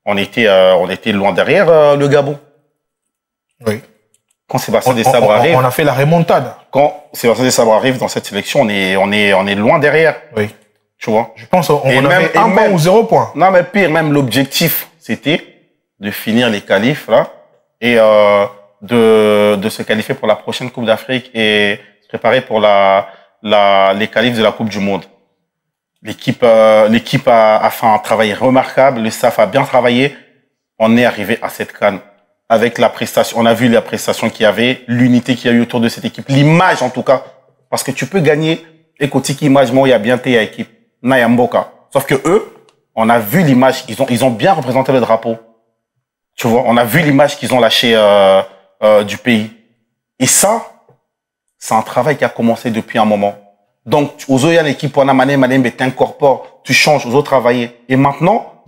On était loin derrière, le Gabon. Oui. Quand Sébastien Desabre arrive. On a fait la remontada. Quand Sébastien Desabre arrive dans cette sélection, on est loin derrière. Oui. Tu vois? Je pense qu'on avait un point ou 0 point. Non, mais pire, même l'objectif, c'était de finir les qualifs, là, et, de se qualifier pour la prochaine Coupe d'Afrique et se préparer pour les qualifs de la Coupe du Monde. L'équipe a fait un travail remarquable, le staff a bien travaillé. On est arrivé à cette CAN avec la prestation. On a vu la prestation qu'il y avait, l'unité qu'il y a eu autour de cette équipe, l'image en tout cas. Parce que tu peux gagner, écoute, image, moi, il y a bien tes équipe, Nayamboka. Sauf que eux, on a vu l'image, ils ont bien représenté le drapeau. Tu vois, on a vu l'image qu'ils ont lâchée, du pays. Et ça, c'est un travail qui a commencé depuis un moment. Donc, aux autres équipes, on a mané, t'incorpores, tu changes, aux autres travailler. Et maintenant,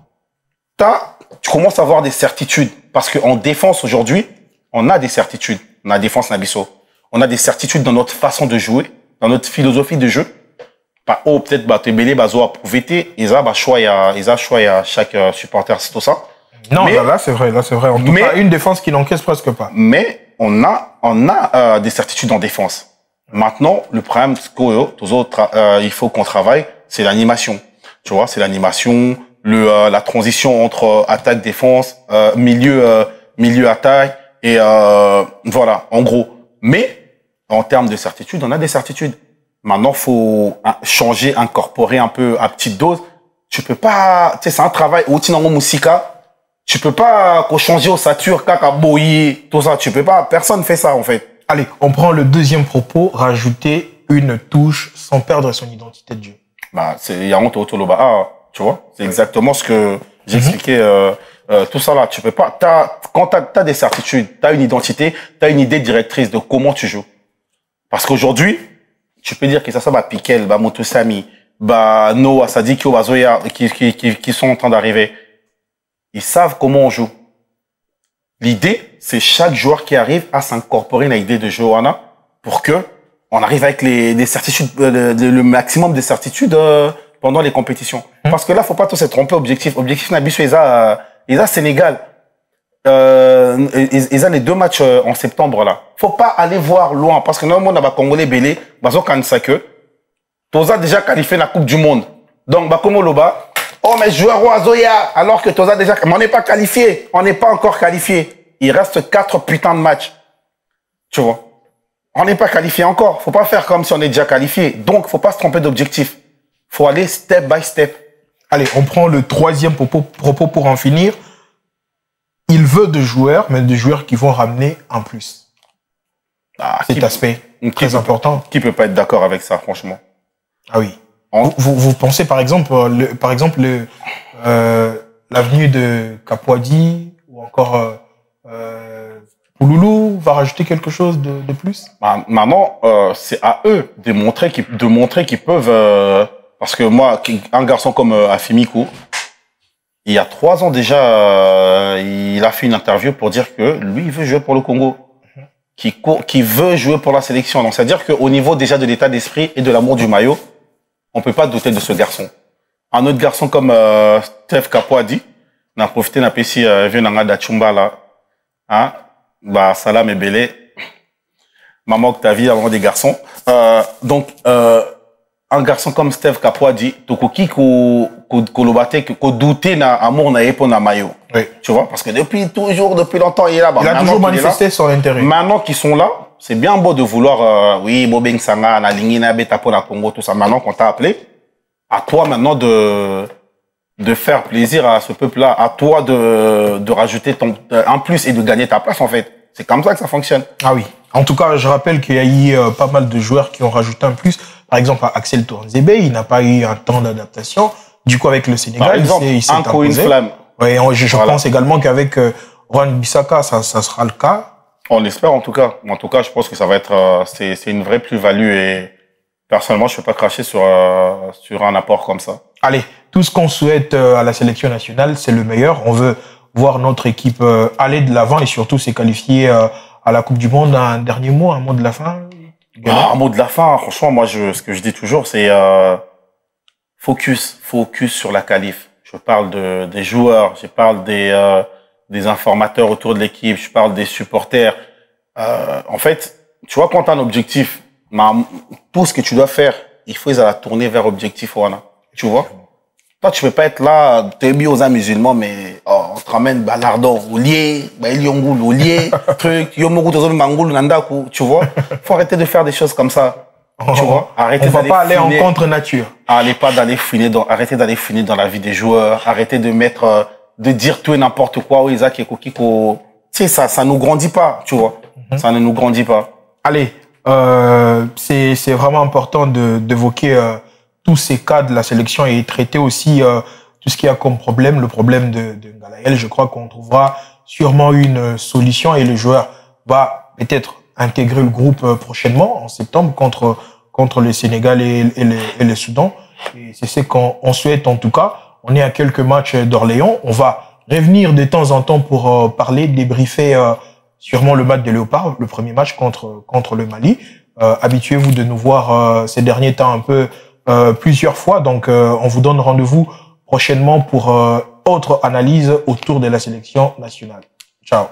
tu commences à avoir des certitudes. Parce qu'en défense, aujourd'hui, on a des certitudes. On a défense Nabisso. On a des certitudes dans notre façon de jouer, dans notre philosophie de jeu. peut-être bah te belé bah zo approuvé ils a bah choix à chaque supporter c'est tout ça. Non, mais, là c'est vrai. En tout cas, une défense qui n'encaisse presque pas. Mais on a des certitudes en défense. Maintenant, le problème, il faut qu'on travaille, c'est l'animation. Tu vois, c'est l'animation, la transition entre attaque, défense, milieu, attaque, et voilà, en gros. Mais en termes de certitude, on a des certitudes. Maintenant, faut changer, incorporer un peu à petite dose. Tu peux pas, tu sais, c'est un travail. Tu peux pas changer au sature, caca, boyi, tout ça. Tu peux pas. Personne fait ça, en fait. Allez, on prend le deuxième propos, rajouter une touche sans perdre son identité de jeu. Bah, c'est Yaronto Otoloba, tu vois. C'est exactement ce que j'expliquais, tout ça là. Tu peux pas, quand t'as des certitudes, t'as une identité, t'as une idée directrice de comment tu joues. Parce qu'aujourd'hui, tu peux dire que ça va Piquel, bah, Motosami, bah, Noah, Sadiki, Bazoya, qui sont en train d'arriver. Ils savent comment on joue. L'idée, c'est chaque joueur qui arrive à s'incorporer dans l'idée de Johanna pour que on arrive avec des certitudes, le maximum de certitudes pendant les compétitions. Parce que là, faut pas tous se tromper objectif. Objectif Nabiso, ils a Sénégal. Ils ont les 2 matchs en septembre là. Faut pas aller voir loin parce que normalement on a Congolais belé, bazo kansake. Toza déjà qualifié la Coupe du Monde. Donc Bakomo Loba. Oh, mais joueur Oazoya, alors que Toza déjà, mais on n'est pas qualifié. On n'est pas encore qualifié. Il reste 4 putains de matchs. Tu vois. On n'est pas qualifié encore. Faut pas faire comme si on est déjà qualifié. Donc, faut pas se tromper d'objectif. Faut aller step by step. Allez, on prend le troisième propos pour en finir. Il veut de joueurs, mais des joueurs qui vont ramener un plus. Cet aspect très important. Qui peut pas être d'accord avec ça, franchement? Ah oui. Vous pensez par exemple l'avenue de Kapouadi ou encore Pouloulou va rajouter quelque chose de plus? Maintenant, c'est à eux de montrer qu'ils peuvent. Parce que moi, un garçon comme Afimikou, il y a 3 ans déjà, il a fait une interview pour dire que lui, il veut jouer pour le Congo, qui veut jouer pour la sélection. Donc, c'est-à-dire qu'au niveau déjà de l'état d'esprit et de l'amour du maillot, on peut pas douter de ce garçon. Un autre garçon comme Steph Kapouadi, on a profité d'un PC Vienanga d'Achumba là, hein, bah Salam et Belé, maman que ta vie avant des garçons. Donc un garçon comme Steph Kapouadi, tokoki ko lobate ko douter na amour na epo na maillot. Oui. Tu vois, parce que depuis longtemps il est là. Il a toujours manifesté son intérêt. Maintenant qu'ils sont là, c'est bien beau de vouloir, oui, Bobeng Sanga, na Lingina, Betapo, na Congo, tout ça. Maintenant qu'on t'a appelé, à toi maintenant de faire plaisir à ce peuple-là, à toi de rajouter un plus et de gagner ta place, en fait. C'est comme ça que ça fonctionne. Ah oui. En tout cas, je rappelle qu'il y a eu pas mal de joueurs qui ont rajouté un plus. Par exemple, Axel Touranzebe, il n'a pas eu un temps d'adaptation. Du coup, avec le Sénégal, par exemple, il s'est imposé. Oui, je pense également qu'avec Juan Bissaka, ça sera le cas. On l'espère en tout cas. En tout cas, je pense que ça va être, c'est une vraie plus-value et personnellement, je ne peux pas cracher sur un apport comme ça. Allez, tout ce qu'on souhaite à la sélection nationale, c'est le meilleur. On veut voir notre équipe aller de l'avant et surtout se qualifier à la Coupe du Monde. Un dernier mot, un mot de la fin? Un mot de la fin, franchement, moi, ce que je dis toujours, c'est focus sur la qualif. Je parle des joueurs, je parle des informateurs autour de l'équipe, je parle des supporters. En fait, tu vois, quand tu as un objectif, tout ce que tu dois faire, il faut la tourner vers objectif, voilà. Tu vois? Toi, tu peux pas être là, t'es mis aux musulmans, mais on te ramène Balardon, Oulié, Baïliongul, Oulié, truc, Yomogu, Mangul, Nandaku, tu vois? Faut arrêter de faire des choses comme ça. Tu vois? Arrêtez. On va pas aller en contre nature. Arrêtez d'aller finir dans la vie des joueurs. Arrêtez de de dire tout et n'importe quoi. Oui, Isaac et Kokiko. Tu sais, ça nous grandit pas, tu vois. Ça ne nous grandit pas. Allez, c'est vraiment important d'évoquer tous ces cas de la sélection et traiter aussi tout ce qu'il y a comme problème, le problème de Ngalaël. Je crois qu'on trouvera sûrement une solution et le joueur va peut-être intégrer le groupe prochainement, en septembre, contre le Sénégal et le Soudan. Et c'est ce qu'on souhaite en tout cas. On est à quelques matchs d'Orléans. On va revenir de temps en temps pour parler, débriefer sûrement le match de Léopard, le premier match contre le Mali. Habituez-vous de nous voir ces derniers temps un peu plusieurs fois. Donc, on vous donne rendez-vous prochainement pour autre analyse autour de la sélection nationale. Ciao.